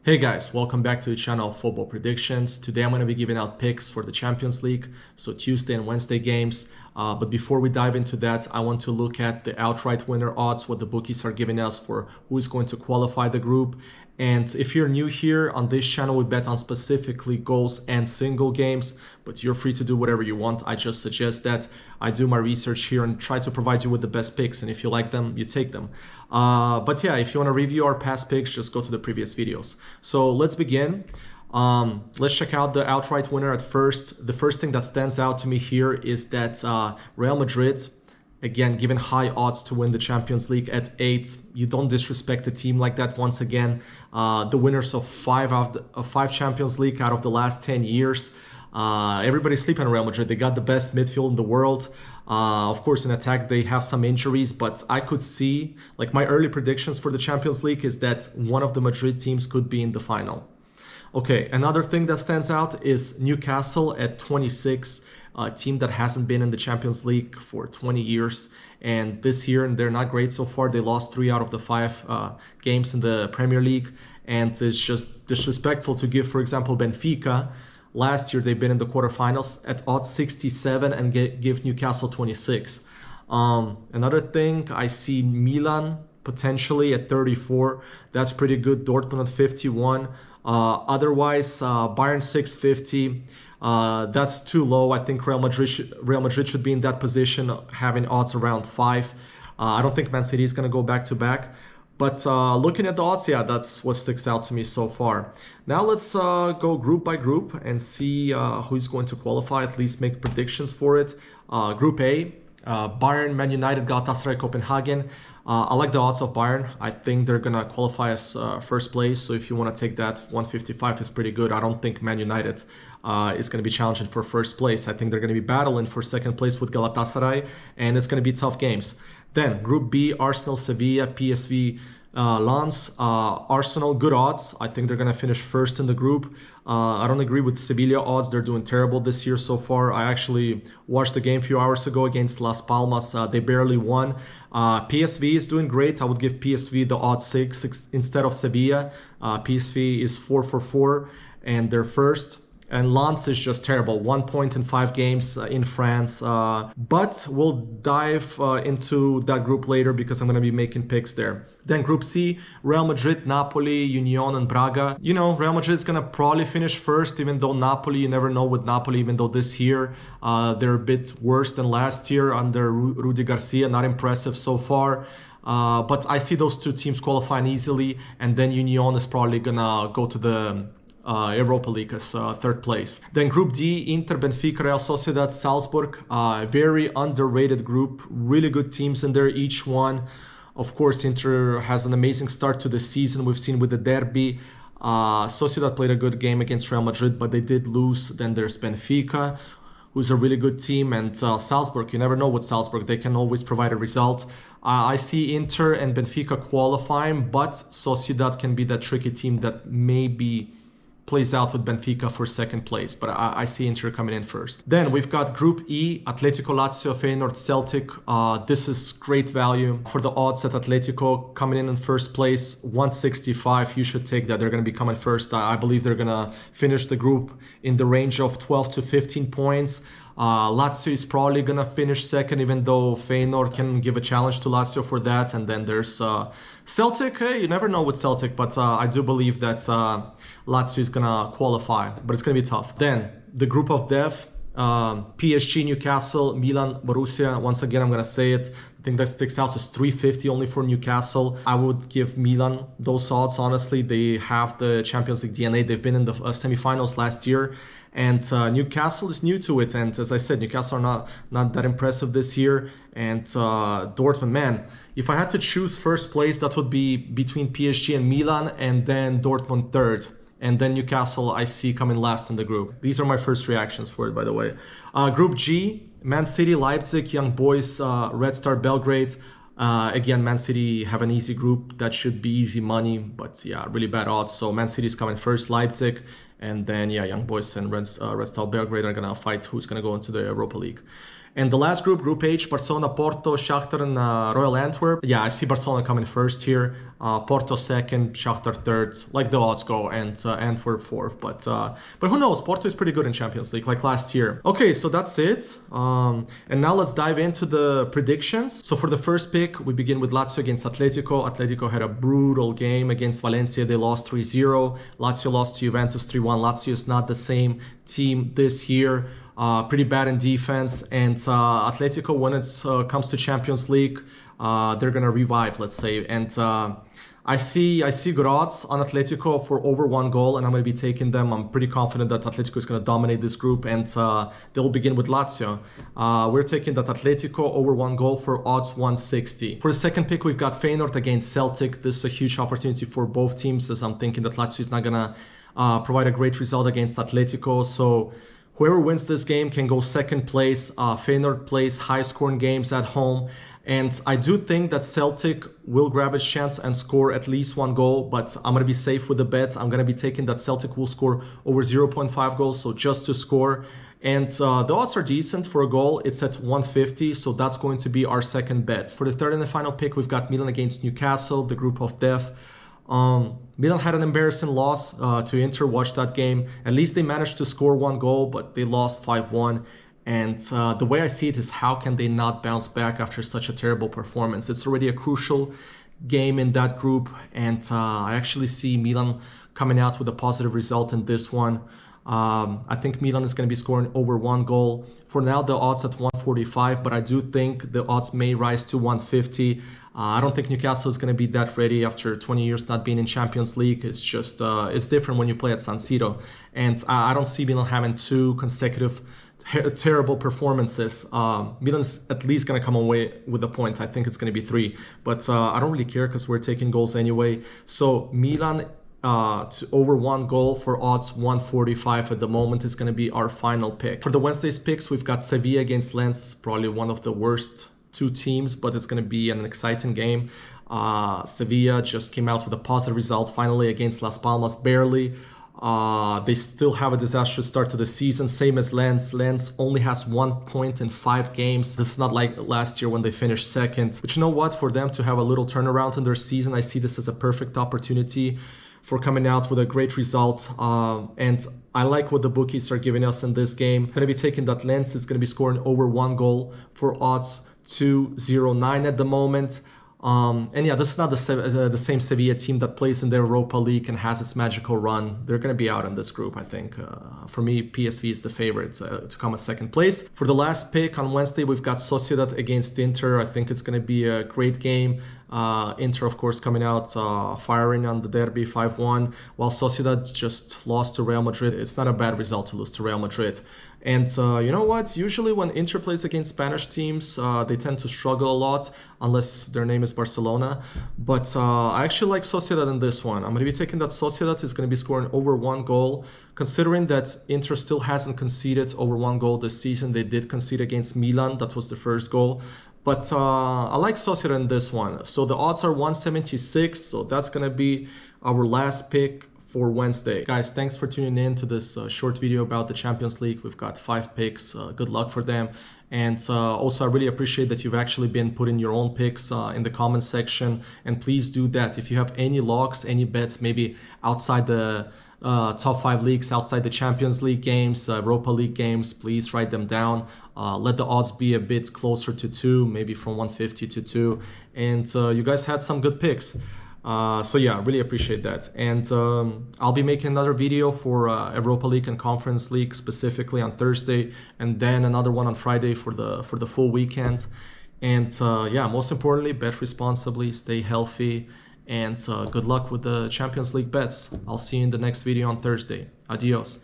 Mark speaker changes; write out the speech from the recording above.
Speaker 1: Hey guys, welcome back to the channel Football Predictions. Today I'm going to be giving out picks for the Champions League, so Tuesday and Wednesday games. But before we dive into that, I want to look at the outright winner odds, what the bookies are giving us for who is going to qualify the group. And if you're new here on this channel, we bet on specifically goals and single games, but you're free to do whatever you want. I just suggest that I do my research here and try to provide you with the best picks. And if you like them, you take them. But yeah, if you want to review our past picks, just go to the previous videos. So let's begin. Let's check out the outright winner at first. The first thing that stands out to me here is that Real Madrid, again, given high odds to win the Champions League at 8. You don't disrespect a team like that once again. The winners of five Champions League out of the last 10 years. Everybody's sleeping on Real Madrid. They got the best midfield in the world. Of course, in attack, they have some injuries, but I could see, like, my early predictions for the Champions League is that one of the Madrid teams could be in the final. Okay, another thing that stands out is Newcastle at 26. A team that hasn't been in the Champions League for 20 years, and this year they're not great so far. They lost 3 out of the 5 games in the Premier League, and it's just disrespectful to give, for example, Benfica. Last year they've been in the quarterfinals at odds 67 and give Newcastle 26. Another thing, I see Milan potentially at 34. That's pretty good. Dortmund at 51. Otherwise, Bayern 650. That's too low. I think Real Madrid should be in that position, having odds around 5. I don't think Man City is going to go back to back. But looking at the odds, yeah, that's what sticks out to me so far. Now let's go group by group and see who's going to qualify, at least make predictions for it. Group A, Bayern, Man United, Galatasaray, Copenhagen. I like the odds of Bayern. I think they're going to qualify as first place. So if you want to take that, 155 is pretty good. I don't think Man United is going to be challenging for first place. I think they're going to be battling for second place with Galatasaray, and it's going to be tough games. Then Group B, Arsenal, Sevilla, PSV, Lens. Arsenal, good odds. I think they're going to finish first in the group. I don't agree with Sevilla odds. They're doing terrible this year so far. I actually watched the game a few hours ago against Las Palmas. They barely won. PSV is doing great. I would give PSV the odds 6 instead of Sevilla. PSV is 4 for 4 and they're first. And Lens is just terrible. 1 point in 5 games in France. But we'll dive into that group later because I'm going to be making picks there. Then Group C, Real Madrid, Napoli, Union, and Braga. You know, Real Madrid is going to probably finish first, even though Napoli, you never know with Napoli, even though this year they're a bit worse than last year under Rudy Garcia. Not impressive so far. But I see those two teams qualifying easily. And then Union is probably going to go to the Europa League as third place. Then Group D, Inter, Benfica, Real Sociedad, Salzburg. Very underrated group. Really good teams in there, each one. Of course, Inter has an amazing start to the season. We've seen with the derby. Sociedad played a good game against Real Madrid, but they did lose. Then there's Benfica, who's a really good team. And Salzburg, you never know with Salzburg. They can always provide a result. I see Inter and Benfica qualifying, but Sociedad can be that tricky team that maybe plays out with Benfica for second place, but I see Inter coming in first. Then we've got Group E, Atletico, Lazio, Feyenoord, Celtic. This is great value for the odds at Atletico coming in first place, 165. You should take that. They're going to be coming first. I believe they're going to finish the group in the range of 12 to 15 points. Lazio is probably going to finish second, even though Feyenoord can give a challenge to Lazio for that. And then there's Celtic. Hey, you never know with Celtic, but I do believe that Lazio is going to qualify, but it's going to be tough. Then the group of death, PSG, Newcastle, Milan, Borussia. Once again, I'm going to say it. I think that sticks out as 350 only for Newcastle. I would give Milan those odds, honestly. They have the Champions League DNA. They've been in the semifinals last year. And Newcastle is new to it. And as I said, Newcastle are not that impressive this year. And Dortmund, man, if I had to choose first place, that would be between PSG and Milan, and then Dortmund third. And then Newcastle I see coming last in the group. These are my first reactions for it, by the way. Group G, Man City, Leipzig, Young Boys, Red Star Belgrade. Again, Man City have an easy group. That should be easy money, but yeah, really bad odds. So Man City is coming first, Leipzig. And then, yeah, Young Boys and Red Star Belgrade are going to fight who's going to go into the Europa League. And the last group, Group H, Barcelona, Porto, Shakhtar, and Royal Antwerp. Yeah, I see Barcelona coming first here. Porto second, Shakhtar third, like the odds go, and Antwerp fourth. But who knows? Porto is pretty good in Champions League, like last year. Okay, so that's it. And now let's dive into the predictions. So for the first pick, we begin with Lazio against Atletico. Atletico had a brutal game against Valencia. They lost 3-0. Lazio lost to Juventus 3-1. Lazio is not the same team this year. Pretty bad in defense, and Atletico, when it comes to Champions League, they're gonna revive, let's say. And I see good odds on Atletico for over 1 goal, and I'm gonna be taking them. I'm pretty confident that Atletico is gonna dominate this group, and they'll begin with Lazio. We're taking that Atletico over 1 goal for odds 160. For the second pick, we've got Feyenoord against Celtic. This is a huge opportunity for both teams, as I'm thinking that Lazio is not gonna provide a great result against Atletico. So whoever wins this game can go second place. Feyenoord plays high-scoring games at home. And I do think that Celtic will grab a chance and score at least 1 goal, but I'm going to be safe with the bet. I'm going to be taking that Celtic will score over 0.5 goals, so just to score. And the odds are decent for a goal. It's at 150, so that's going to be our second bet. For the third and the final pick, we've got Milan against Newcastle, the group of death. Milan had an embarrassing loss to Inter. Watch that game. At least they managed to score 1 goal, but they lost 5-1. And the way I see it is, how can they not bounce back after such a terrible performance? It's already a crucial game in that group, and I actually see Milan coming out with a positive result in this one. I think Milan is going to be scoring over 1 goal. For now, the odds at 145, but I do think the odds may rise to 150. I don't think Newcastle is going to be that ready after 20 years not being in Champions League. It's just, it's different when you play at San Siro. And I don't see Milan having 2 consecutive terrible performances. Milan's at least going to come away with a point. I think it's going to be 3. But I don't really care because we're taking goals anyway. So Milan to over 1 goal for odds 145 at the moment is going to be our final pick. For the Wednesday's picks, we've got Sevilla against Lens, probably one of the worst 2 teams, but it's going to be an exciting game. Sevilla just came out with a positive result finally against Las Palmas, barely. They still have a disastrous start to the season, same as Lens. Lens only has 1 point in 5 games. This is not like last year when they finished second. But you know what? For them to have a little turnaround in their season, I see this as a perfect opportunity for coming out with a great result. And I like what the bookies are giving us in this game. I'm going to be taking that Lens is going to be scoring over 1 goal for odds 209 at the moment. And yeah, this is not the same Sevilla team that plays in the Europa League and has its magical run. They're going to be out in this group, I think. For me, PSV is the favorite to come a second place. For the last pick on Wednesday, we've got Sociedad against Inter. I think it's going to be a great game. Inter, of course, coming out firing on the derby 5-1, while Sociedad just lost to Real Madrid. It's not a bad result to lose to Real Madrid. And you know what? Usually when Inter plays against Spanish teams, they tend to struggle a lot, unless their name is Barcelona. But I actually like Sociedad in this one. I'm going to be taking that Sociedad is going to be scoring over 1 goal. Considering that Inter still hasn't conceded over 1 goal this season, they did concede against Milan. That was the first goal. But I like Sociedad in this one. So the odds are 176. So that's going to be our last pick for Wednesday. Guys, thanks for tuning in to this short video about the Champions League. We've got 5 picks. Good luck for them. And also, I really appreciate that you've actually been putting your own picks in the comment section. And please do that. If you have any locks, any bets, maybe outside the top 5 leagues, outside the Champions League games, Europa League games, please write them down. Let the odds be a bit closer to 2, maybe from 150 to 2. And you guys had some good picks. So yeah, really appreciate that. And I'll be making another video for Europa League and Conference League specifically on Thursday, and then another one on Friday for the full weekend. And yeah, most importantly, bet responsibly, stay healthy, and good luck with the Champions League bets. I'll see you in the next video on Thursday. Adios.